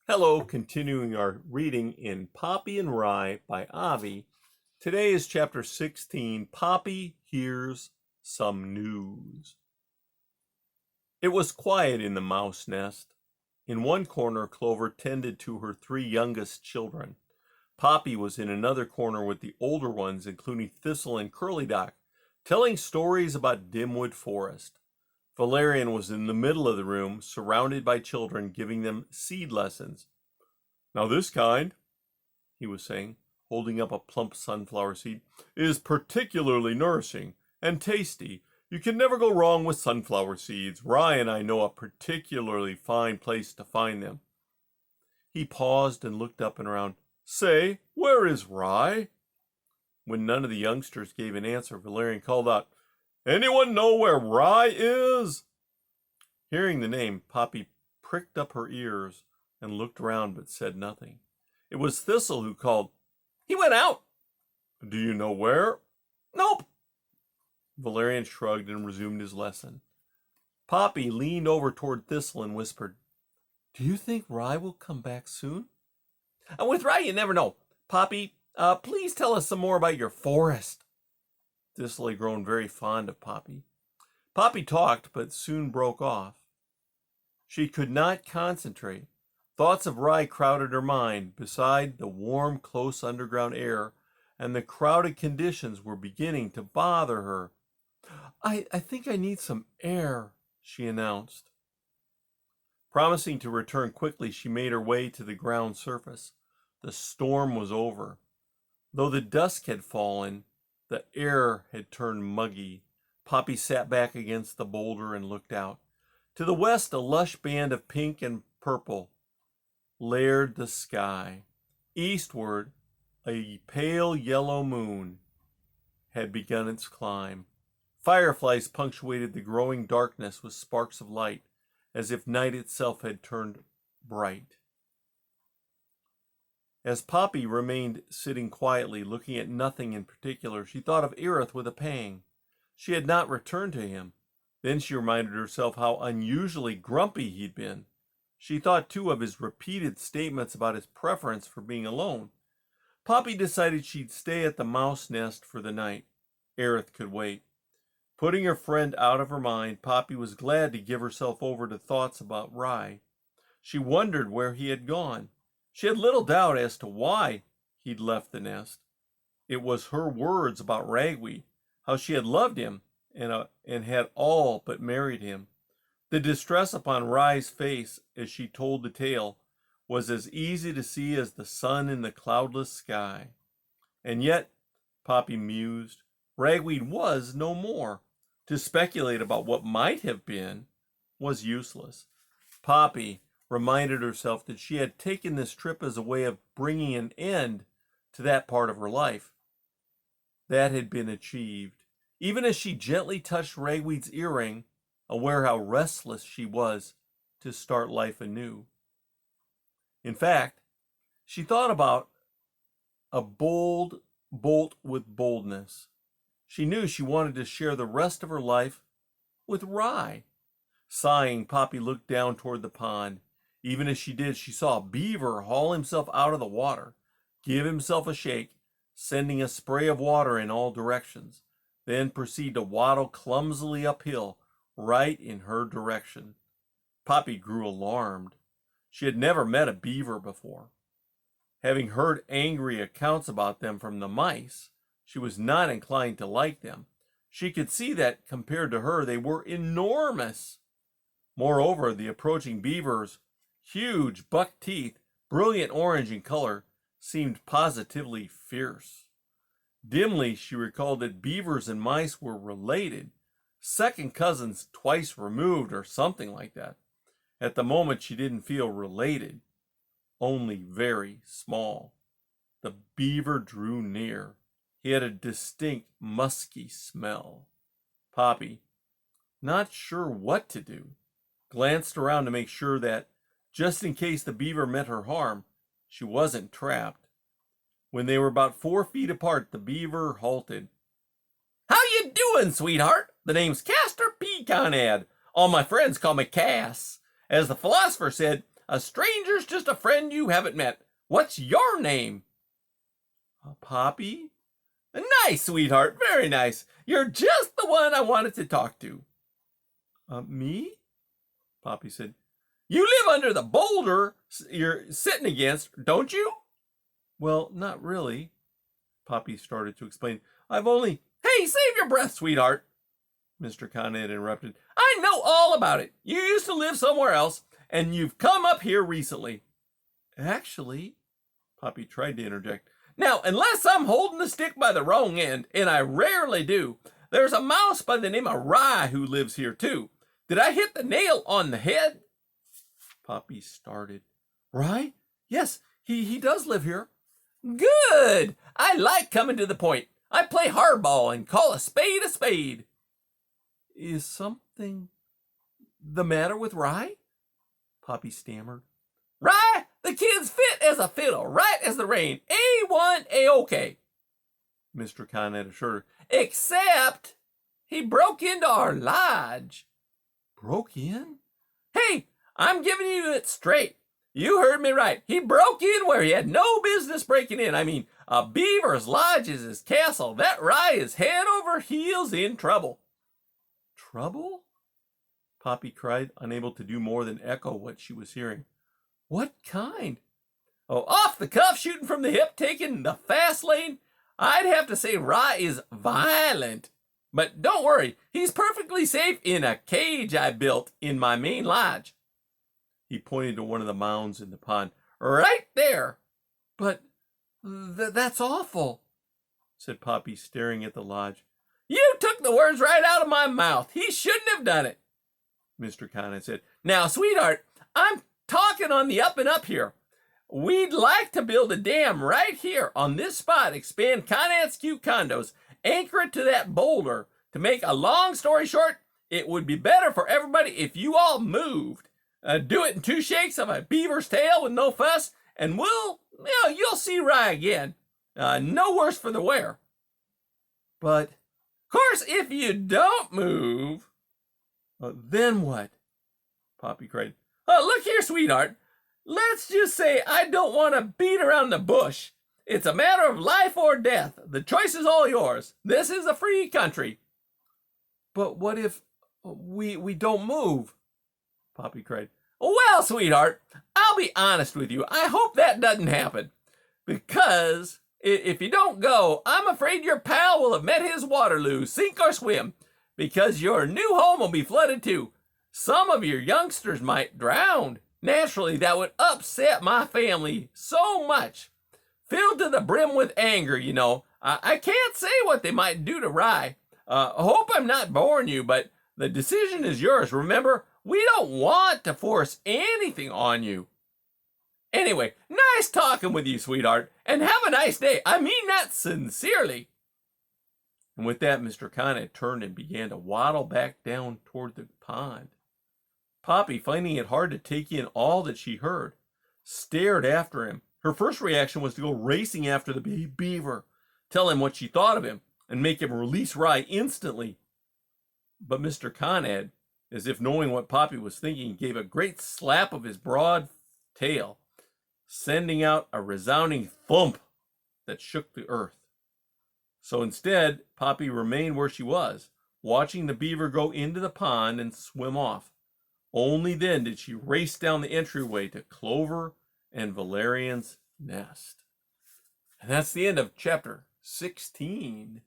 Hello, continuing our reading in Poppy and Rye by Avi. Today is chapter 16, Poppy Hears Some News. It was quiet in the mouse nest. In one corner, Clover tended to her three youngest children. Poppy was in another corner with the older ones, including Thistle and Curly Dock, telling stories about Dimwood Forest. Valerian was in the middle of the room, surrounded by children, giving them seed lessons. Now this kind, he was saying, holding up a plump sunflower seed, is particularly nourishing and tasty. You can never go wrong with sunflower seeds. Rye and I know a particularly fine place to find them. He paused and looked up and around. Say, where is Rye? When none of the youngsters gave an answer, Valerian called out, Anyone know where Rye is? Hearing the name, Poppy pricked up her ears and looked around but said nothing. It was Thistle who called, He went out. Do you know where? Nope. Valerian shrugged and resumed his lesson. Poppy leaned over toward Thistle and whispered, Do you think Rye will come back soon? With Rye, you never know. Poppy, please tell us some more about your forest. Thistle had grown very fond of Poppy. Poppy talked, but soon broke off. She could not concentrate. Thoughts of Rye crowded her mind. Beside the warm, close underground air and the crowded conditions were beginning to bother her. I think I need some air, she announced. Promising to return quickly, she made her way to the ground surface. The storm was over. Though the dusk had fallen, the air had turned muggy. Poppy sat back against the boulder and looked out. To the west, a lush band of pink and purple layered the sky. Eastward, a pale yellow moon had begun its climb. Fireflies punctuated the growing darkness with sparks of light, as if night itself had turned bright. As Poppy remained sitting quietly, looking at nothing in particular, she thought of Erith with a pang. She had not returned to him. Then she reminded herself how unusually grumpy he'd been. She thought, too, of his repeated statements about his preference for being alone. Poppy decided she'd stay at the mouse nest for the night. Erith could wait. Putting her friend out of her mind, Poppy was glad to give herself over to thoughts about Rye. She wondered where he had gone. She had little doubt as to why he'd left the nest. It was her words about Ragweed, how she had loved him and had all but married him. The distress upon Rye's face as she told the tale was as easy to see as the sun in the cloudless sky. And yet, Poppy mused, Ragweed was no more. To speculate about what might have been was useless. Poppy reminded herself that she had taken this trip as a way of bringing an end to that part of her life. That had been achieved. Even as she gently touched Ragweed's earring, aware how restless she was to start life anew. In fact, she thought about a bold bolt with boldness. She knew she wanted to share the rest of her life with Rye. Sighing, Poppy looked down toward the pond. Even as she did, she saw a beaver haul himself out of the water, give himself a shake, sending a spray of water in all directions, then proceed to waddle clumsily uphill, right in her direction. Poppy grew alarmed. She had never met a beaver before. Having heard angry accounts about them from the mice, she was not inclined to like them. She could see that, compared to her, they were enormous. Moreover, the approaching beavers, huge buck teeth, brilliant orange in color, seemed positively fierce. Dimly, she recalled that beavers and mice were related, second cousins twice removed or something like that. At the moment, she didn't feel related, only very small. The beaver drew near. He had a distinct musky smell. Poppy, not sure what to do, glanced around to make sure that, just in case the beaver meant her harm, she wasn't trapped. When they were about 4 feet apart, the beaver halted. How you doing, sweetheart? The name's Castor P. Conrad. All my friends call me Cass. As the philosopher said, A stranger's just a friend you haven't met. What's your name?" "Poppy?" "Nice, sweetheart. Very nice. You're just the one I wanted to talk to." Me?" Poppy said. "You live under the boulder you're sitting against, don't you?" "Well, not really." Poppy started to explain. "I've only—" "Hey, save your breath, sweetheart," Mr. Conrad interrupted. "I know all about it. You used to live somewhere else, and you've come up here recently." "Actually," Poppy tried to interject. "Now, unless I'm holding the stick by the wrong end, and I rarely do, there's a mouse by the name of Rye who lives here too. Did I hit the nail on the head?" Poppy started. "Rye? Yes, he does live here." "Good! I like coming to the point. I play hardball and call a spade a spade." "Is something the matter with Rye?" Poppy stammered. "Rye, the kid's fit as a fiddle, right as the rain. A1, A-OK. Mr. Conrad assured her. Except he broke into our lodge." "Broke in?" "Hey, I'm giving you it straight. You heard me right. He broke in where he had no business breaking in. I mean, a beaver's lodge is his castle. That Rye is head over heels in trouble." "Trouble?" Poppy cried, unable to do more than echo what she was hearing. "What kind?" "Oh, off the cuff, shooting from the hip, taking the fast lane. I'd have to say Rye is violent. But don't worry, he's perfectly safe in a cage I built in my main lodge." He pointed to one of the mounds in the pond. "Right there." "But that's awful," said Poppy, staring at the lodge. "You took the words right out of my mouth. He shouldn't have done it," Mr. Conrad said. "Now, sweetheart, I'm talking on the up and up here. We'd like to build a dam right here on this spot, expand Conrad's cute condos, anchor it to that boulder. To make a long story short, it would be better for everybody if you all moved. Do it in 2 shakes of a beaver's tail with no fuss, and you'll see Rye again. No worse for the wear." "But—" "Course, if you don't move—" "Then what?" Poppy cried. "Look here, sweetheart. Let's just say I don't want to beat around the bush. It's a matter of life or death. The choice is all yours. This is a free country." "But what if we don't move?" Poppy cried. "Well, sweetheart, I'll be honest with you. I hope that doesn't happen. Because if you don't go, I'm afraid your pal will have met his Waterloo, sink or swim. Because your new home will be flooded too. Some of your youngsters might drown. Naturally, that would upset my family so much. Filled to the brim with anger, you know. I can't say what they might do to Rye. Hope I'm not boring you, but the decision is yours. Remember, we don't want to force anything on you. Anyway, nice talking with you, sweetheart, and have a nice day. I mean that sincerely." And with that, Mr. Conrad turned and began to waddle back down toward the pond. Poppy, finding it hard to take in all that she heard, stared after him. Her first reaction was to go racing after the beaver, tell him what she thought of him, and make him release Rye instantly. But Mr. Conrad, as if knowing what Poppy was thinking, gave a great slap of his broad tail, sending out a resounding thump that shook the earth. So instead, Poppy remained where she was, watching the beaver go into the pond and swim off. Only then did she race down the entryway to Clover and Valerian's nest. And that's the end of chapter 16.